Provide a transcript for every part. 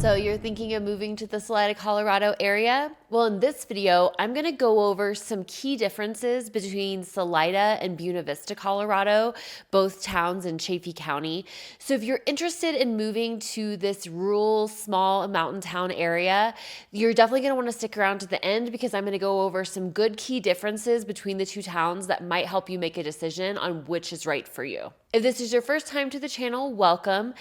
So you're thinking of moving to the Salida, Colorado area? Well, in this video, I'm going to go over some key differences between Salida and Buena Vista, Colorado, both towns in Chaffee County. So if you're interested in moving to this rural, small mountain town area, you're definitely going to want to stick around to the end because I'm going to go over some good key differences between the two towns that might help you make a decision on which is right for you. If this is your first time to the channel, welcome.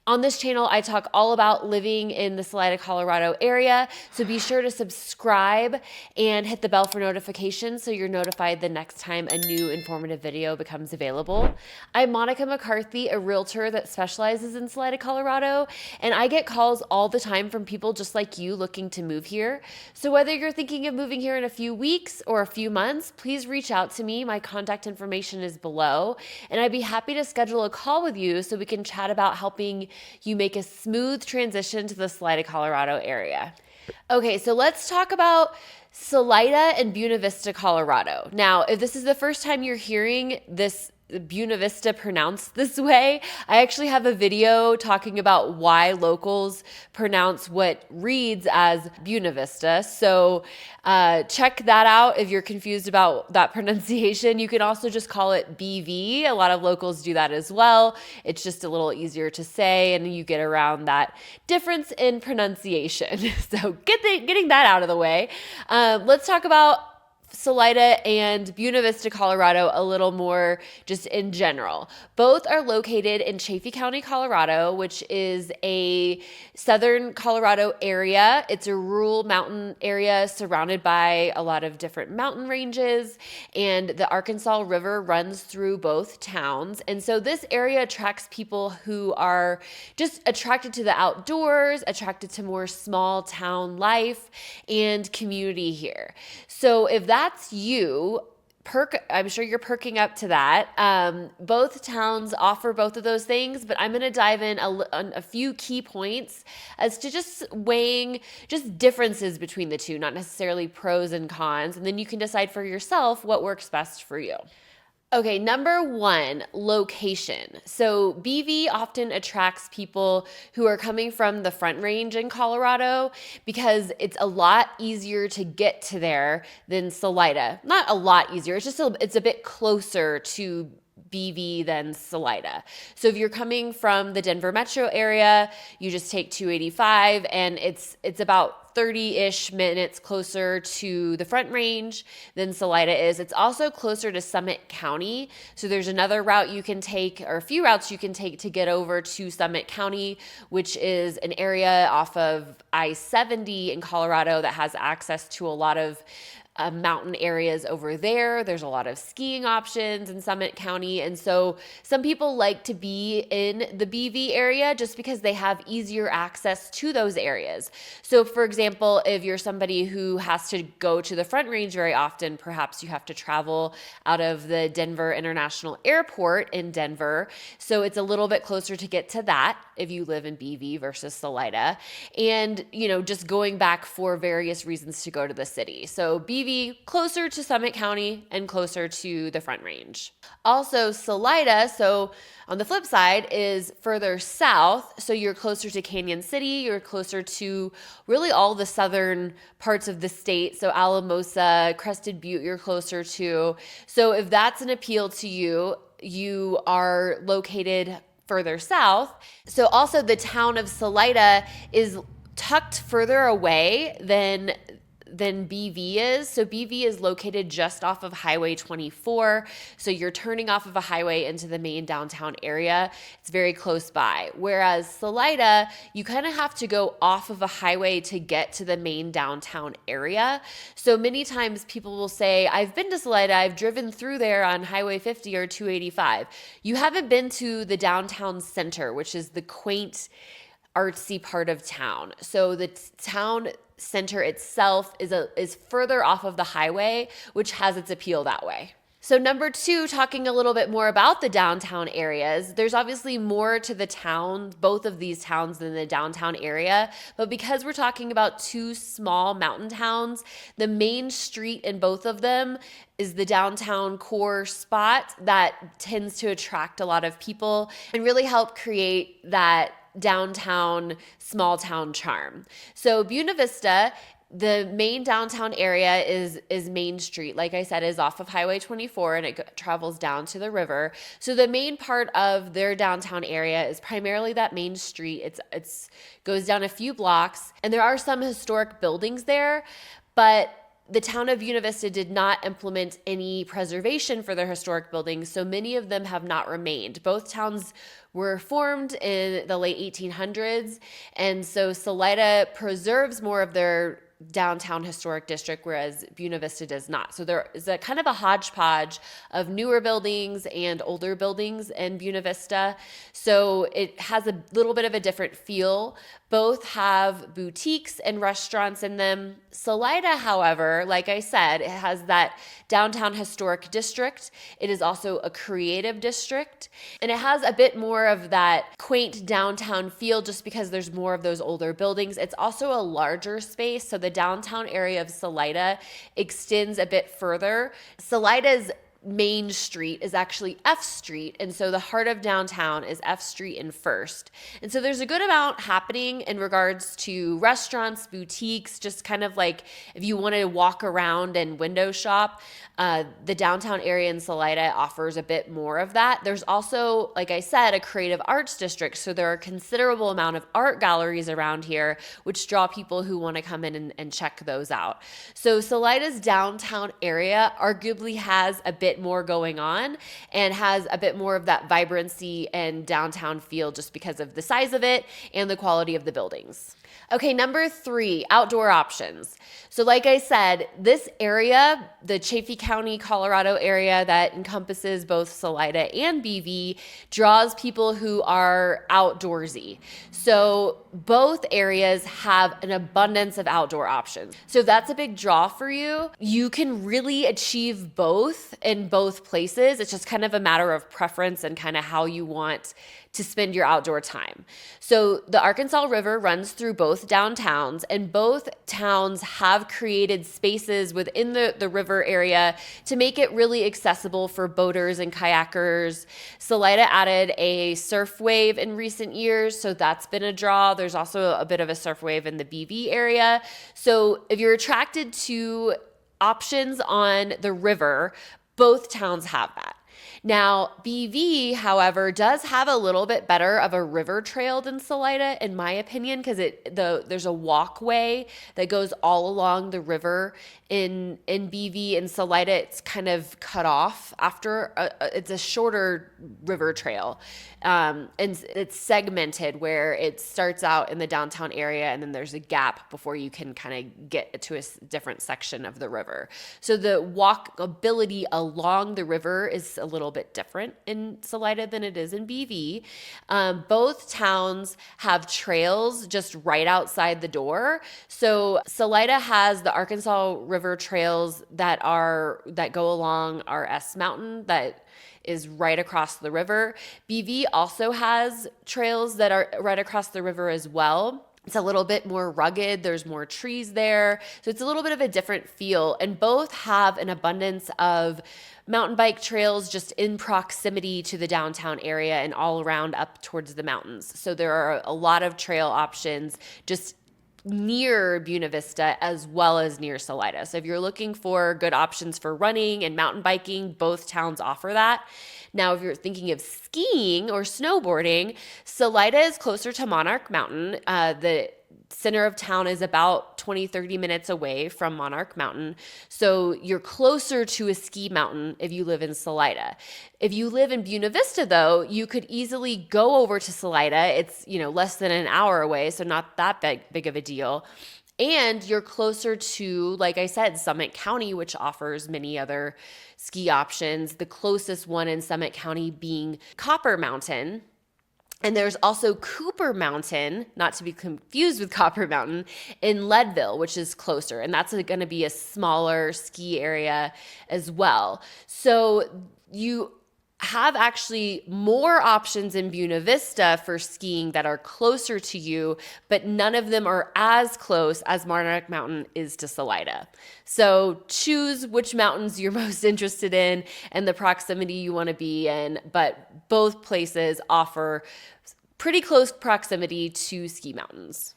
On this channel, I talk all about living in the Salida, Colorado area, so be sure to subscribe and hit the bell for notifications so you're notified the next time a new informative video becomes available. I'm Monica McCarthy, a realtor that specializes in Salida, Colorado, and I get calls all the time from people just like you looking to move here. So whether you're thinking of moving here in a few weeks or a few months, please reach out to me. My contact information is below, and I'd be happy to schedule a call with you so we can chat about helping you make a smooth transition to the Salida, Colorado area. Okay, so let's talk about Salida and Buena Vista, Colorado. Now, if this is the first time you're hearing this Buena Vista pronounced this way, I actually have a video talking about why locals pronounce what reads as Buena Vista. So check that out if you're confused about that pronunciation. You can also just call it BV. A lot of locals do that as well. It's just a little easier to say, and you get around that difference in pronunciation. So getting that out of the way, let's talk about Salida and Buena Vista, Colorado, a little more just in general. Both are located in Chaffee County, Colorado, which is a southern Colorado area. It's a rural mountain area surrounded by a lot of different mountain ranges, and the Arkansas River runs through both towns. And so this area attracts people who are just attracted to the outdoors, attracted to more small town life and community here. So if that's you, I'm sure you're perking up to that. Both towns offer both of those things, but I'm going to dive in on a few key points as to just weighing just differences between the two, not necessarily pros and cons, and then you can decide for yourself what works best for you. Okay, number one, location. So BV often attracts people who are coming from the Front Range in Colorado because it's a lot easier to get to there than Salida. Not a lot easier, it's a bit closer to BV than Salida. So if you're coming from the Denver metro area, you just take 285 and it's about 30-ish minutes closer to the Front Range than Salida is. It's also closer to Summit County. So there's another route you can take, or a few routes you can take to get over to Summit County, which is an area off of I-70 in Colorado that has access to a lot of mountain areas over there. There's a lot of skiing options in Summit County. And so some people like to be in the BV area just because they have easier access to those areas. So for example, if you're somebody who has to go to the Front Range very often, perhaps you have to travel out of the Denver International Airport in Denver. So it's a little bit closer to get to that if you live in BV versus Salida. And, just going back for various reasons to go to the city. So BV closer to Summit County and closer to the Front Range. Also, Salida, so on the flip side, is further south. So you're closer to Canon City, you're closer to really all the southern parts of the state. So Alamosa, Crested, Butte, you're closer to. So if that's an appeal to you, you are located further south. So also the town of Salida is tucked further away than BV is. So BV is located just off of Highway 24. So you're turning off of a highway into the main downtown area. It's very close by. Whereas Salida, you kind of have to go off of a highway to get to the main downtown area. So many times people will say, I've been to Salida, I've driven through there on Highway 50 or 285. You haven't been to the downtown center, which is the quaint, artsy part of town. So the town center itself is further off of the highway, which has its appeal that way. So number two, talking a little bit more about the downtown areas, there's obviously more to the town, both of these towns, than the downtown area. But because we're talking about two small mountain towns, the main street in both of them is the downtown core spot that tends to attract a lot of people and really help create that downtown small town charm. So Buena Vista, the main downtown area is Main Street. Like I said, is off of Highway 24 and it travels down to the river. So the main part of their downtown area is primarily that Main Street. It's goes down a few blocks, and there are some historic buildings there, but the town of Buena Vista did not implement any preservation for their historic buildings, so many of them have not remained. Both towns were formed in the late 1800s, and so Salida preserves more of their downtown historic district, whereas Buena Vista does not. So there is a kind of a hodgepodge of newer buildings and older buildings in Buena Vista. So it has a little bit of a different feel. Both have boutiques and restaurants in them. Salida, however, like I said, it has that downtown historic district. It is also a creative district, and it has a bit more of that quaint downtown feel just because there's more of those older buildings. It's also a larger space, so the downtown area of Salida extends a bit further. Salida's Main Street is actually F Street, and so the heart of downtown is F Street and First. And so there's a good amount happening in regards to restaurants, boutiques, just kind of like if you want to walk around and window shop, the downtown area in Salida offers a bit more of that. There's also, like I said, a creative arts district, so there are a considerable amount of art galleries around here, which draw people who want to come in and check those out. So Salida's downtown area arguably has a bit more going on and has a bit more of that vibrancy and downtown feel just because of the size of it and the quality of the buildings. Okay, number 3, outdoor options. So like I said, this area, the Chaffee County, Colorado area that encompasses both Salida and BV, draws people who are outdoorsy. So both areas have an abundance of outdoor options. So that's a big draw for you. You can really achieve both in both places. It's just kind of a matter of preference and kind of how you want to spend your outdoor time. So the Arkansas River runs through both downtowns, and both towns have created spaces within the river area to make it really accessible for boaters and kayakers. Salida added a surf wave in recent years, so that's been a draw. There's also a bit of a surf wave in the BV area. So if you're attracted to options on the river, both towns have that. Now, BV, however, does have a little bit better of a river trail than Salida, in my opinion, because there's a walkway that goes all along the river in BV. In Salida, it's kind of cut off after it's a shorter river trail, and it's segmented where it starts out in the downtown area, and then there's a gap before you can kind of get to a different section of the river. So the walkability along the river is a little bit different in Salida than it is in BV. Both towns have trails just right outside the door. So Salida has the Arkansas River trails that go along RS Mountain that is right across the river. BV also has trails that are right across the river as well. It's a little bit more rugged. There's more trees there. So it's a little bit of a different feel. And both have an abundance of mountain bike trails just in proximity to the downtown area and all around up towards the mountains. So there are a lot of trail options just near Buena Vista as well as near Salida. So if you're looking for good options for running and mountain biking, both towns offer that. Now, if you're thinking of skiing or snowboarding, Salida is closer to Monarch Mountain. The center of town is about 20-30 minutes away from Monarch Mountain. So you're closer to a ski mountain if you live in Salida. If you live in Buena Vista, though, you could easily go over to Salida. It's, less than an hour away, so not that big of a deal. And you're closer to, like I said, Summit County, which offers many other ski options. The closest one in Summit County being Copper Mountain. And there's also Cooper Mountain, not to be confused with Copper Mountain, in Leadville, which is closer. And that's going to be a smaller ski area as well. So you have actually more options in Buena Vista for skiing that are closer to you, but none of them are as close as Monarch Mountain is to Salida. So choose which mountains you're most interested in and the proximity you want to be in, but both places offer pretty close proximity to ski mountains.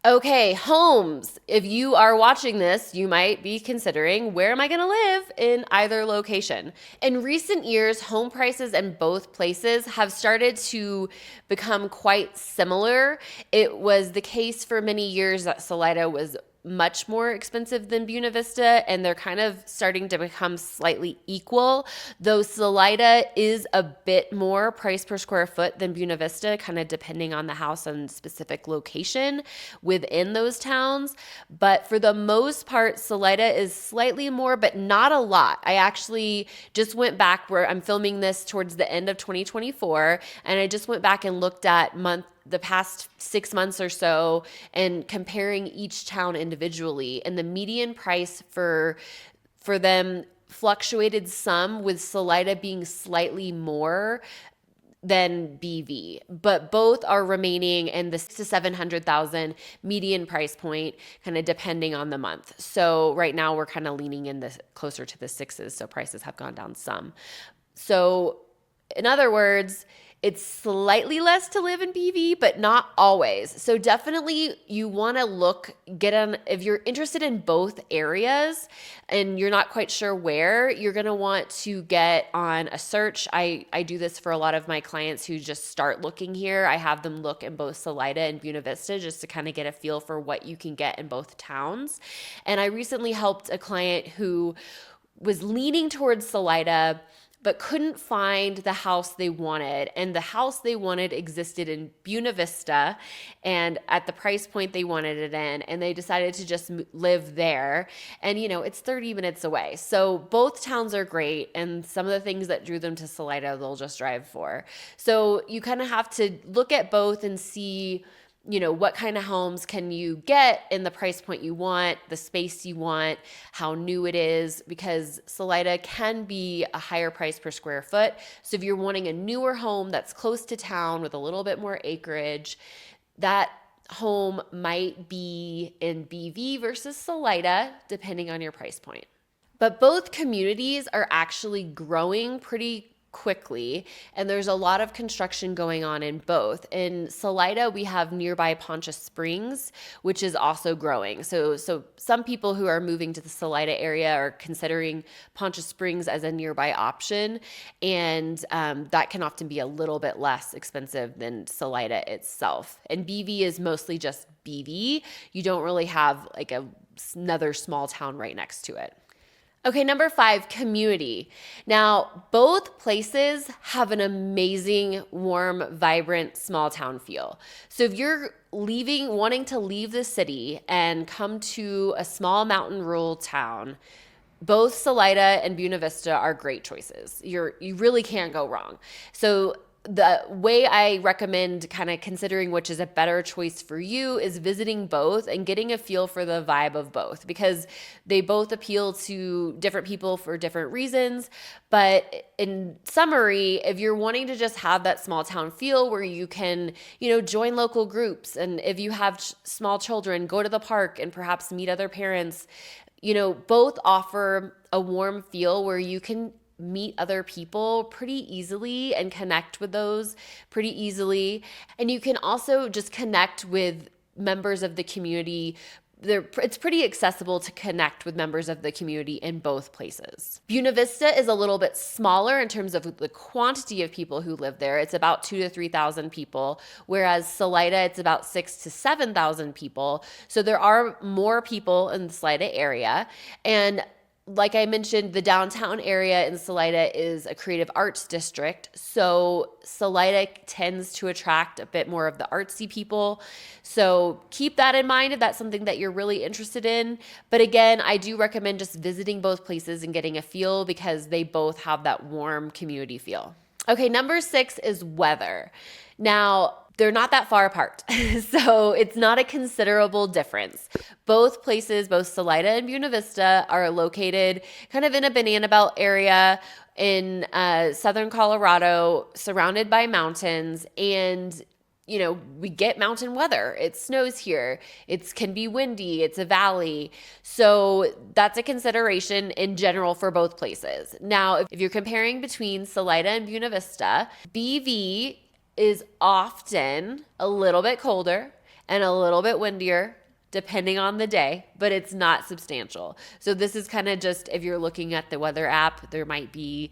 Okay, homes. If you are watching this, you might be considering, where am I going to live in either location? In recent years, home prices in both places have started to become quite similar. It was the case for many years that Salida was much more expensive than Buena Vista, and they're kind of starting to become slightly equal, though Salida is a bit more price per square foot than Buena Vista, kind of depending on the house and specific location within those towns. But for the most part, Salida is slightly more, but not a lot. I actually just went back, where I'm filming this towards the end of 2024, and I just went back and looked at the past 6 months or so and comparing each town individually, and the median price for them fluctuated some, with Salida being slightly more than BV, but both are remaining in the 600,000 to 700,000 median price point, kind of depending on the month. So right now we're kind of leaning in closer to the sixes, so prices have gone down some. So in other words, it's slightly less to live in BV, but not always. So definitely you want to if you're interested in both areas and you're not quite sure where, you're going to want to get on a search. I do this for a lot of my clients who just start looking here. I have them look in both Salida and Buena Vista just to kind of get a feel for what you can get in both towns. And I recently helped a client who was leaning towards Salida, but couldn't find the house they wanted. And the house they wanted existed in Buena Vista and at the price point they wanted it in. And they decided to just live there. And, it's 30 minutes away. So both towns are great. And some of the things that drew them to Salida, they'll just drive for. So you kind of have to look at both and see, what kind of homes can you get in the price point you want, the space you want, how new it is, because Salida can be a higher price per square foot. So if you're wanting a newer home that's close to town with a little bit more acreage, that home might be in BV versus Salida, depending on your price point. But both communities are actually growing pretty quickly, and there's a lot of construction going on in both. In Salida, we have nearby Poncha Springs, which is also growing. So some people who are moving to the Salida area are considering Poncha Springs as a nearby option, and that can often be a little bit less expensive than Salida itself. And BV is mostly just BV. You don't really have like another small town right next to it. Okay, number 5, community. Now, both places have an amazing, warm, vibrant, small town feel. So if you're wanting to leave the city and come to a small mountain rural town, both Salida and Buena Vista are great choices. You really can't go wrong. So the way I recommend kind of considering which is a better choice for you is visiting both and getting a feel for the vibe of both, because they both appeal to different people for different reasons. But in summary, if you're wanting to just have that small town feel where you can, join local groups, and if you have small children, go to the park and perhaps meet other parents, both offer a warm feel where you can meet other people pretty easily and connect with those pretty easily. And you can also just connect with members of the community. It's pretty accessible to connect with members of the community in both places. Buena Vista is a little bit smaller in terms of the quantity of people who live there. It's about 2,000 to 3,000 people, whereas Salida, it's about 6,000 to 7,000 people. So there are more people in the Salida area. And like I mentioned, the downtown area in Salida is a creative arts district. So Salida tends to attract a bit more of the artsy people. So keep that in mind if that's something that you're really interested in. But again, I do recommend just visiting both places and getting a feel, because they both have that warm community feel. Okay, number 6 is weather. Now, they're not that far apart, so it's not a considerable difference. Both places, both Salida and Buena Vista, are located kind of in a banana belt area in southern Colorado, surrounded by mountains, and we get mountain weather. It snows here. It can be windy. It's a valley. So that's a consideration in general for both places. Now, if you're comparing between Salida and Buena Vista, BV is often a little bit colder and a little bit windier depending on the day, but it's not substantial. So this is kind of just, if you're looking at the weather app, there might be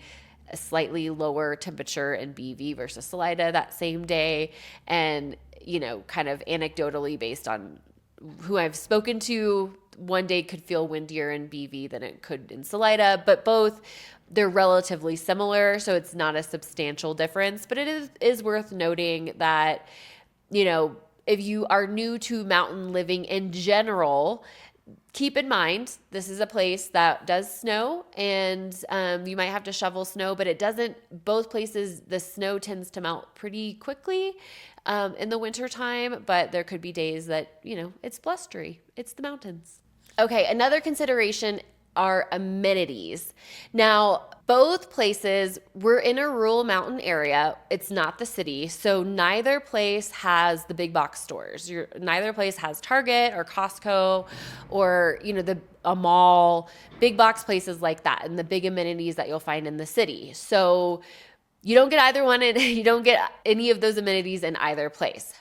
a slightly lower temperature in BV versus Salida that same day. And, you know, kind of anecdotally based on who I've spoken to, one day could feel windier in BV than it could in Salida, but both, they're relatively similar. So it's not a substantial difference, but it is worth noting that, you know, if you are new to mountain living in general, keep in mind, this is a place that does snow, and you might have to shovel snow, but it doesn't, both places, the snow tends to melt pretty quickly in the wintertime, but there could be days that, you know, it's blustery. It's the mountains. Okay, another consideration are amenities. Now, both places, we're in a rural mountain area. It's not the city. So neither place has the big box stores. Neither place has Target or Costco or, you know, a mall, big box places like that, and the big amenities that you'll find in the city. So you don't get either one, and you don't get any of those amenities in either place.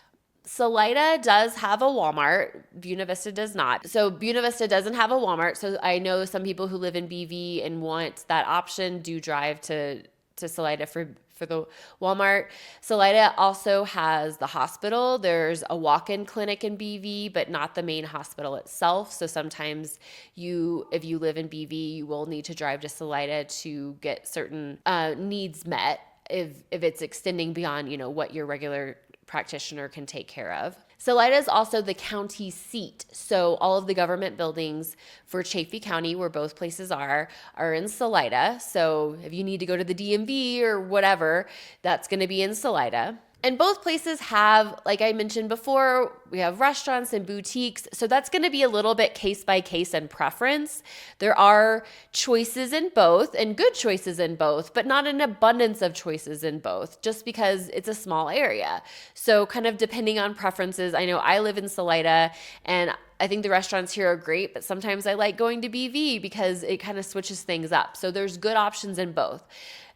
Salida does have a Walmart. Buena Vista does not. So Buena Vista doesn't have a Walmart. So I know some people who live in BV and want that option do drive to Salida for the Walmart. Salida also has the hospital. There's a walk-in clinic in BV, but not the main hospital itself. So sometimes if you live in BV, you will need to drive to Salida to get certain needs met if it's extending beyond, you know, what your regular practitioner can take care of. Salida is also the county seat. So all of the government buildings for Chaffee County, where both places are in Salida. So if you need to go to the DMV or whatever, that's going to be in Salida. And both places have, like I mentioned before, we have restaurants and boutiques. So that's going to be a little bit case by case and preference. There are choices in both and good choices in both, but not an abundance of choices in both just because it's a small area. So kind of depending on preferences. I know I live in Salida and I think the restaurants here are great, but sometimes I like going to BV because it kind of switches things up. So there's good options in both.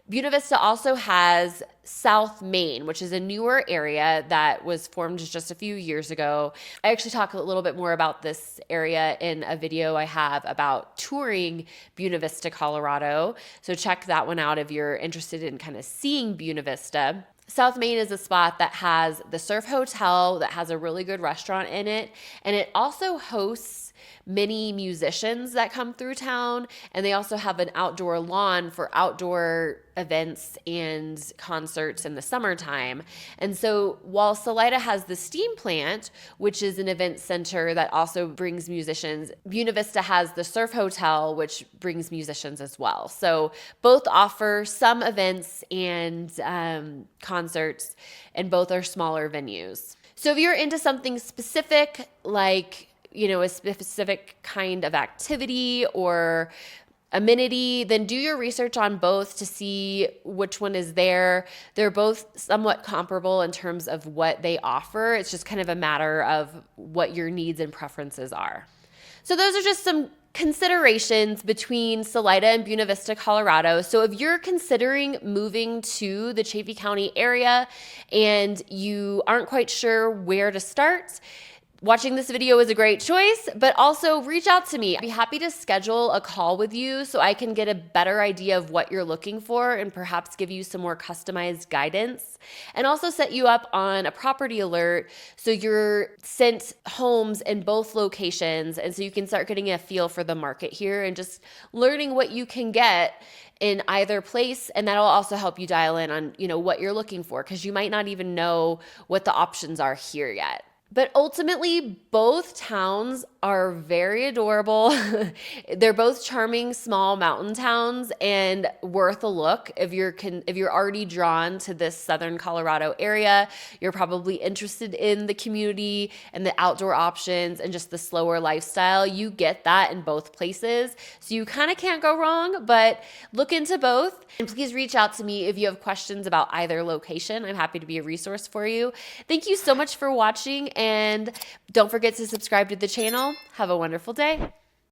Buena Vista also has South Main, which is a newer area that was formed just a few years ago. I actually talk a little bit more about this area in a video I have about touring Buena Vista, Colorado. So check that one out if you're interested in kind of seeing Buena Vista. South Main is a spot that has the Surf Hotel that has a really good restaurant in it, and it also hosts many musicians that come through town, and they also have an outdoor lawn for outdoor events and concerts in the summertime. And so while Salida has the steam plant, which is an event center that also brings musicians, Buena Vista has the Surf Hotel, which brings musicians as well. So both offer some events and concerts, and both are smaller venues. So if you're into something specific, like, you know, a specific kind of activity or amenity, then do your research on both to see which one is there. They're both somewhat comparable in terms of what they offer. It's just kind of a matter of what your needs and preferences are. So those are just some considerations between Salida and Buena Vista, Colorado. So if you're considering moving to the Chaffee County area and you aren't quite sure where to start, watching this video is a great choice, but also reach out to me. I'd be happy to schedule a call with you so I can get a better idea of what you're looking for and perhaps give you some more customized guidance, and also set you up on a property alert so you're sent homes in both locations, and so you can start getting a feel for the market here and just learning what you can get in either place. And that'll also help you dial in on, you know, what you're looking for, because you might not even know what the options are here yet. But ultimately, both towns are very adorable. They're both charming small mountain towns and worth a look. If you're already drawn to this southern Colorado area, you're probably interested in the community and the outdoor options and just the slower lifestyle. You get that in both places. So you kind of can't go wrong, but look into both. And please reach out to me if you have questions about either location. I'm happy to be a resource for you. Thank you so much for watching, and don't forget to subscribe to the channel. Have a wonderful day.